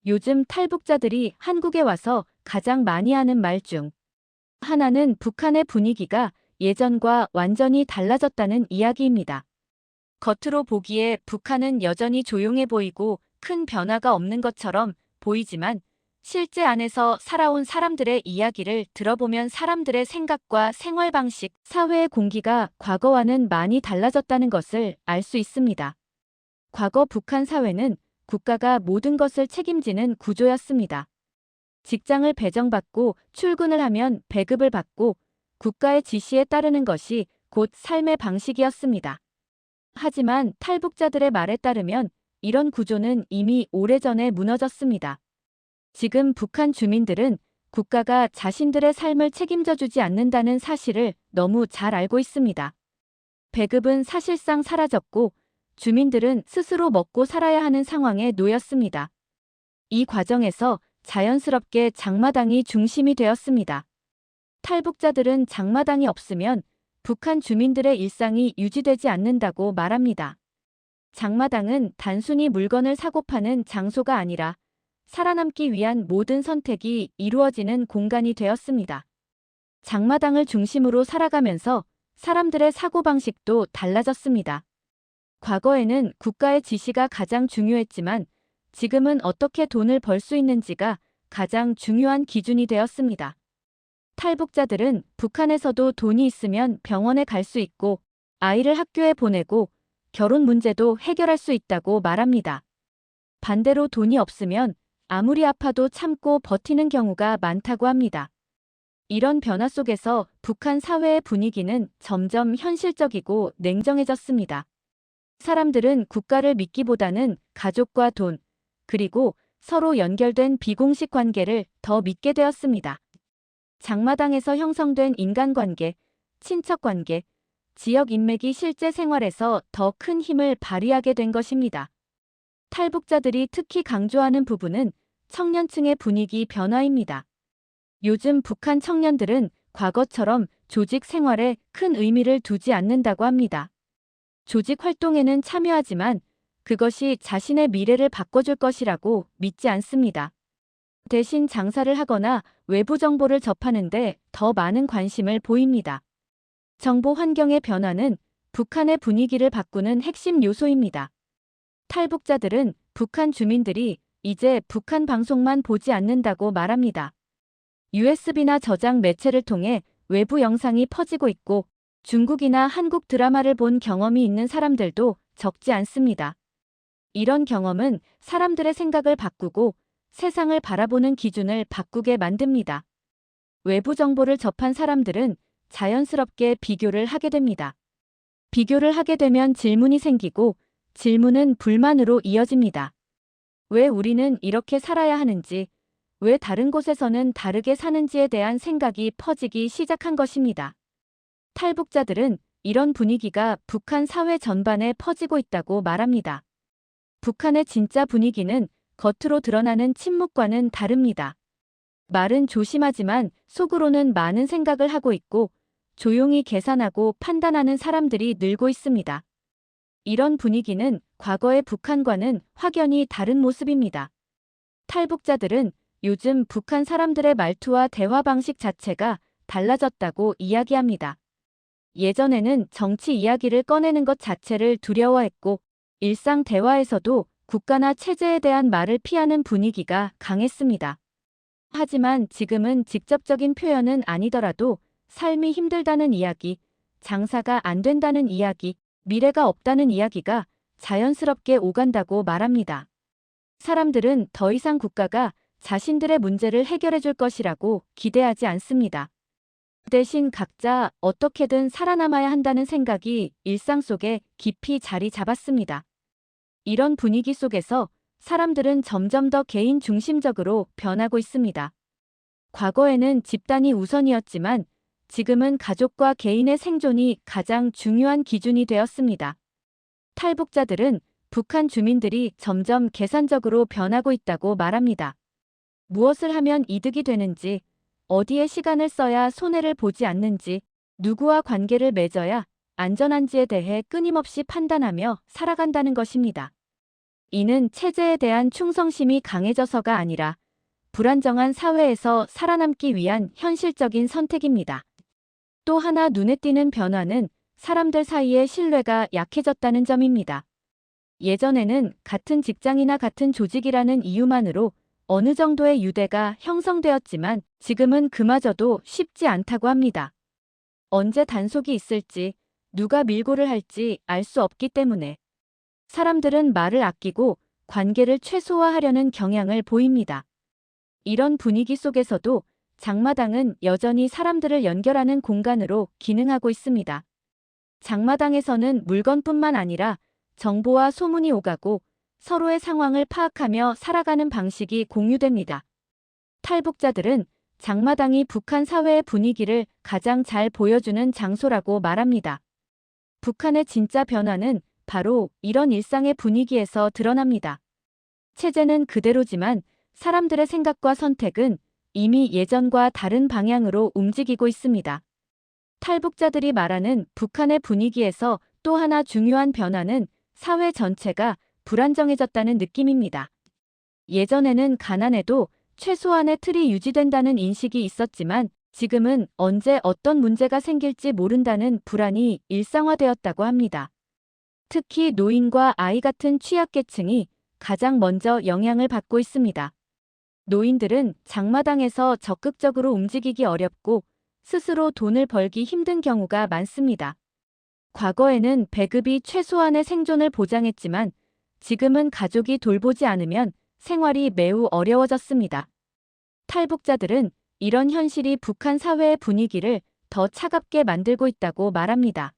요즘 탈북자들이 한국에 와서 가장 많이 하는 말 중 하나는 북한의 분위기가 예전과 완전히 달라졌다는 이야기입니다. 겉으로 보기에 북한은 여전히 조용해 보이고 큰 변화가 없는 것처럼 보이지만 실제 안에서 살아온 사람들의 이야기를 들어보면 사람들의 생각과 생활 방식, 사회의 공기가 과거와는 많이 달라졌다는 것을 알 수 있습니다. 과거 북한 사회는 국가가 모든 것을 책임지는 구조였습니다. 직장을 배정받고 출근을 하면 배급을 받고 국가의 지시에 따르는 것이 곧 삶의 방식이었습니다. 하지만 탈북자들의 말에 따르면 이런 구조는 이미 오래전에 무너졌습니다. 지금 북한 주민들은 국가가 자신들의 삶을 책임져 주지 않는다는 사실을 너무 잘 알고 있습니다. 배급은 사실상 사라졌고 주민들은 스스로 먹고 살아야 하는 상황에 놓였습니다. 이 과정에서 자연스럽게 장마당이 중심이 되었습니다. 탈북자들은 장마당이 없으면 북한 주민들의 일상이 유지되지 않는다고 말합니다. 장마당은 단순히 물건을 사고 파는 장소가 아니라 살아남기 위한 모든 선택이 이루어지는 공간이 되었습니다. 장마당을 중심으로 살아가면서 사람들의 사고방식도 달라졌습니다. 과거에는 국가의 지시가 가장 중요했지만 지금은 어떻게 돈을 벌 수 있는지가 가장 중요한 기준이 되었습니다. 탈북자들은 북한에서도 돈이 있으면 병원에 갈 수 있고 아이를 학교에 보내고 결혼 문제도 해결할 수 있다고 말합니다. 반대로 돈이 없으면 아무리 아파도 참고 버티는 경우가 많다고 합니다. 이런 변화 속에서 북한 사회의 분위기는 점점 현실적이고 냉정해졌습니다. 사람들은 국가를 믿기보다는 가족과 돈, 그리고 서로 연결된 비공식 관계를 더 믿게 되었습니다. 장마당에서 형성된 인간관계, 친척관계, 지역 인맥이 실제 생활에서 더 큰 힘을 발휘하게 된 것입니다. 탈북자들이 특히 강조하는 부분은 청년층의 분위기 변화입니다. 요즘 북한 청년들은 과거처럼 조직 생활에 큰 의미를 두지 않는다고 합니다. 조직 활동에는 참여하지만 그것이 자신의 미래를 바꿔줄 것이라고 믿지 않습니다. 대신 장사를 하거나 외부 정보를 접하는데 더 많은 관심을 보입니다. 정보 환경의 변화는 북한의 분위기를 바꾸는 핵심 요소입니다. 탈북자들은 북한 주민들이 이제 북한 방송만 보지 않는다고 말합니다. USB나 저장 매체를 통해 외부 영상이 퍼지고 있고 중국이나 한국 드라마를 본 경험이 있는 사람들도 적지 않습니다. 이런 경험은 사람들의 생각을 바꾸고 세상을 바라보는 기준을 바꾸게 만듭니다. 외부 정보를 접한 사람들은 자연스럽게 비교를 하게 됩니다. 비교를 하게 되면 질문이 생기고 질문은 불만으로 이어집니다. 왜 우리는 이렇게 살아야 하는지, 왜 다른 곳에서는 다르게 사는지에 대한 생각이 퍼지기 시작한 것입니다. 탈북자들은 이런 분위기가 북한 사회 전반에 퍼지고 있다고 말합니다. 북한의 진짜 분위기는 겉으로 드러나는 침묵과는 다릅니다. 말은 조심하지만 속으로는 많은 생각을 하고 있고 조용히 계산하고 판단하는 사람들이 늘고 있습니다. 이런 분위기는 과거의 북한과는 확연히 다른 모습입니다. 탈북자들은 요즘 북한 사람들의 말투와 대화 방식 자체가 달라졌다고 이야기합니다. 예전에는 정치 이야기를 꺼내는 것 자체를 두려워했고 일상 대화에서도 국가나 체제에 대한 말을 피하는 분위기가 강했습니다. 하지만 지금은 직접적인 표현은 아니더라도 삶이 힘들다는 이야기, 장사가 안 된다는 이야기, 미래가 없다는 이야기가 자연스럽게 오간다고 말합니다. 사람들은 더 이상 국가가 자신들의 문제를 해결해 줄 것이라고 기대하지 않습니다. 대신 각자 어떻게든 살아남아야 한다는 생각이 일상 속에 깊이 자리 잡았습니다. 이런 분위기 속에서 사람들은 점점 더 개인 중심적으로 변하고 있습니다. 과거에는 집단이 우선이었지만 지금은 가족과 개인의 생존이 가장 중요한 기준이 되었습니다. 탈북자들은 북한 주민들이 점점 계산적으로 변하고 있다고 말합니다. 무엇을 하면 이득이 되는지, 어디에 시간을 써야 손해를 보지 않는지, 누구와 관계를 맺어야 안전한지에 대해 끊임없이 판단하며 살아간다는 것입니다. 이는 체제에 대한 충성심이 강해져서가 아니라 불안정한 사회에서 살아남기 위한 현실적인 선택입니다. 또 하나 눈에 띄는 변화는 사람들 사이의 신뢰가 약해졌다는 점입니다. 예전에는 같은 직장이나 같은 조직이라는 이유만으로 어느 정도의 유대가 형성되었지만 지금은 그마저도 쉽지 않다고 합니다. 언제 단속이 있을지, 누가 밀고를 할지 알 수 없기 때문에 사람들은 말을 아끼고 관계를 최소화하려는 경향을 보입니다. 이런 분위기 속에서도 장마당은 여전히 사람들을 연결하는 공간으로 기능하고 있습니다. 장마당에서는 물건뿐만 아니라 정보와 소문이 오가고 서로의 상황을 파악하며 살아가는 방식이 공유됩니다. 탈북자들은 장마당이 북한 사회의 분위기를 가장 잘 보여주는 장소라고 말합니다. 북한의 진짜 변화는 바로 이런 일상의 분위기에서 드러납니다. 체제는 그대로지만 사람들의 생각과 선택은 이미 예전과 다른 방향으로 움직이고 있습니다. 탈북자들이 말하는 북한의 분위기에서 또 하나 중요한 변화는 사회 전체가 불안정해졌다는 느낌입니다. 예전에는 가난해도 최소한의 틀이 유지된다는 인식이 있었지만 지금은 언제 어떤 문제가 생길지 모른다는 불안이 일상화되었다고 합니다. 특히 노인과 아이 같은 취약계층이 가장 먼저 영향을 받고 있습니다. 노인들은 장마당에서 적극적으로 움직이기 어렵고 스스로 돈을 벌기 힘든 경우가 많습니다. 과거에는 배급이 최소한의 생존을 보장했지만 지금은 가족이 돌보지 않으면 생활이 매우 어려워졌습니다. 탈북자들은 이런 현실이 북한 사회의 분위기를 더 차갑게 만들고 있다고 말합니다.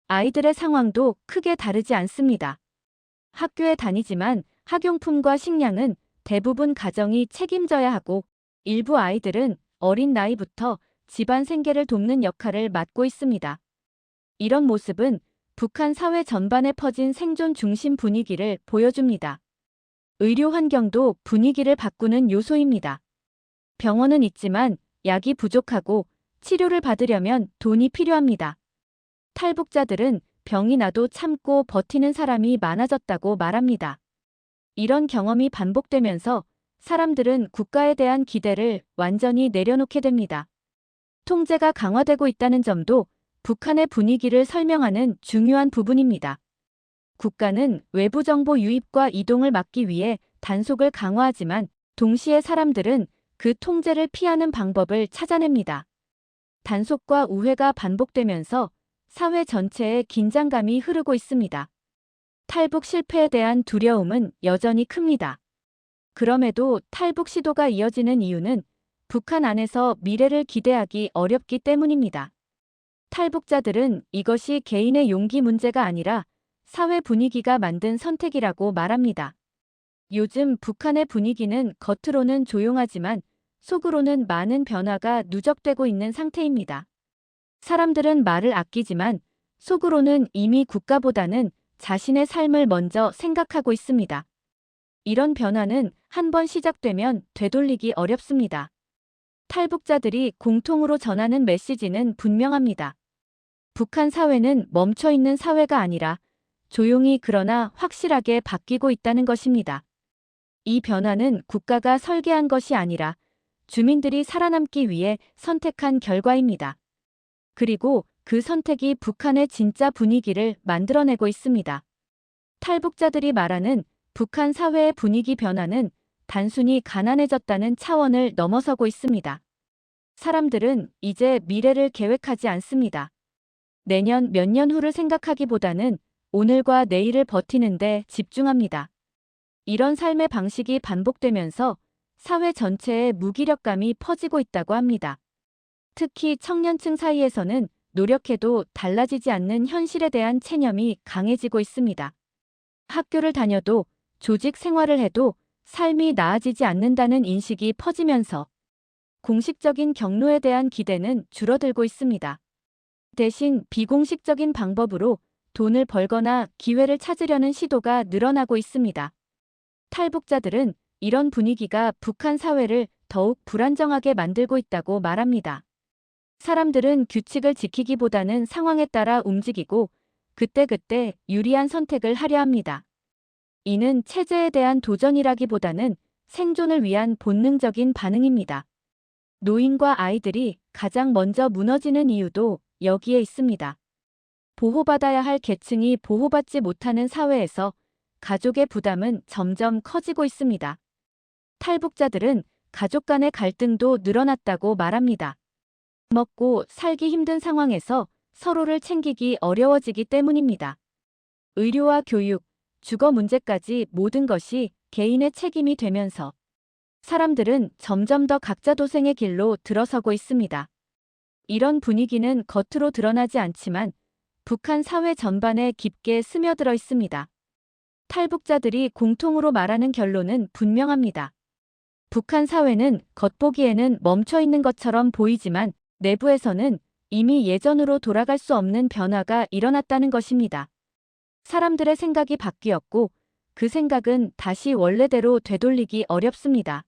아이들의 상황도 크게 다르지 않습니다. 학교에 다니지만 학용품과 식량은 대부분 가정이 책임져야 하고 일부 아이들은 어린 나이부터 집안 생계를 돕는 역할을 맡고 있습니다. 이런 모습은 북한 사회 전반에 퍼진 생존 중심 분위기를 보여줍니다. 의료 환경도 분위기를 바꾸는 요소입니다. 병원은 있지만 약이 부족하고 치료를 받으려면 돈이 필요합니다. 탈북자들은 병이 나도 참고 버티는 사람이 많아졌다고 말합니다. 이런 경험이 반복되면서 사람들은 국가에 대한 기대를 완전히 내려놓게 됩니다. 통제가 강화되고 있다는 점도 북한의 분위기를 설명하는 중요한 부분입니다. 국가는 외부 정보 유입과 이동을 막기 위해 단속을 강화하지만 동시에 사람들은 그 통제를 피하는 방법을 찾아냅니다. 단속과 우회가 반복되면서 사회 전체에 긴장감이 흐르고 있습니다. 탈북 실패에 대한 두려움은 여전히 큽니다. 그럼에도 탈북 시도가 이어지는 이유는 북한 안에서 미래를 기대하기 어렵기 때문입니다. 탈북자들은 이것이 개인의 용기 문제가 아니라 사회 분위기가 만든 선택이라고 말합니다. 요즘 북한의 분위기는 겉으로는 조용하지만 속으로는 많은 변화가 누적되고 있는 상태입니다. 사람들은 말을 아끼지만 속으로는 이미 국가보다는 자신의 삶을 먼저 생각하고 있습니다. 이런 변화는 한번 시작되면 되돌리기 어렵습니다. 탈북자들이 공통으로 전하는 메시지는 분명합니다. 북한 사회는 멈춰 있는 사회가 아니라 조용히 그러나 확실하게 바뀌고 있다는 것입니다. 이 변화는 국가가 설계한 것이 아니라 주민들이 살아남기 위해 선택한 결과입니다. 그리고 그 선택이 북한의 진짜 분위기를 만들어내고 있습니다. 탈북자들이 말하는 북한 사회의 분위기 변화는 단순히 가난해졌다는 차원을 넘어서고 있습니다. 사람들은 이제 미래를 계획하지 않습니다. 내년 몇 년 후를 생각하기보다는 오늘과 내일을 버티는 데 집중합니다. 이런 삶의 방식이 반복되면서 사회 전체에 무기력감이 퍼지고 있다고 합니다. 특히 청년층 사이에서는 노력해도 달라지지 않는 현실에 대한 체념이 강해지고 있습니다. 학교를 다녀도 조직 생활을 해도 삶이 나아지지 않는다는 인식이 퍼지면서 공식적인 경로에 대한 기대는 줄어들고 있습니다. 대신 비공식적인 방법으로 돈을 벌거나 기회를 찾으려는 시도가 늘어나고 있습니다. 탈북자들은 이런 분위기가 북한 사회를 더욱 불안정하게 만들고 있다고 말합니다. 사람들은 규칙을 지키기보다는 상황에 따라 움직이고 그때그때 유리한 선택을 하려 합니다. 이는 체제에 대한 도전이라기보다는 생존을 위한 본능적인 반응입니다. 노인과 아이들이 가장 먼저 무너지는 이유도 여기에 있습니다. 보호받아야 할 계층이 보호받지 못하는 사회에서 가족의 부담은 점점 커지고 있습니다. 탈북자들은 가족 간의 갈등도 늘어났다고 말합니다. 먹고 살기 힘든 상황에서 서로를 챙기기 어려워지기 때문입니다. 의료와 교육, 주거 문제까지 모든 것이 개인의 책임이 되면서 사람들은 점점 더 각자 도생의 길로 들어서고 있습니다. 이런 분위기는 겉으로 드러나지 않지만 북한 사회 전반에 깊게 스며들어 있습니다. 탈북자들이 공통으로 말하는 결론은 분명합니다. 북한 사회는 겉보기에는 멈춰 있는 것처럼 보이지만 내부에서는 이미 예전으로 돌아갈 수 없는 변화가 일어났다는 것입니다. 사람들의 생각이 바뀌었고 그 생각은 다시 원래대로 되돌리기 어렵습니다.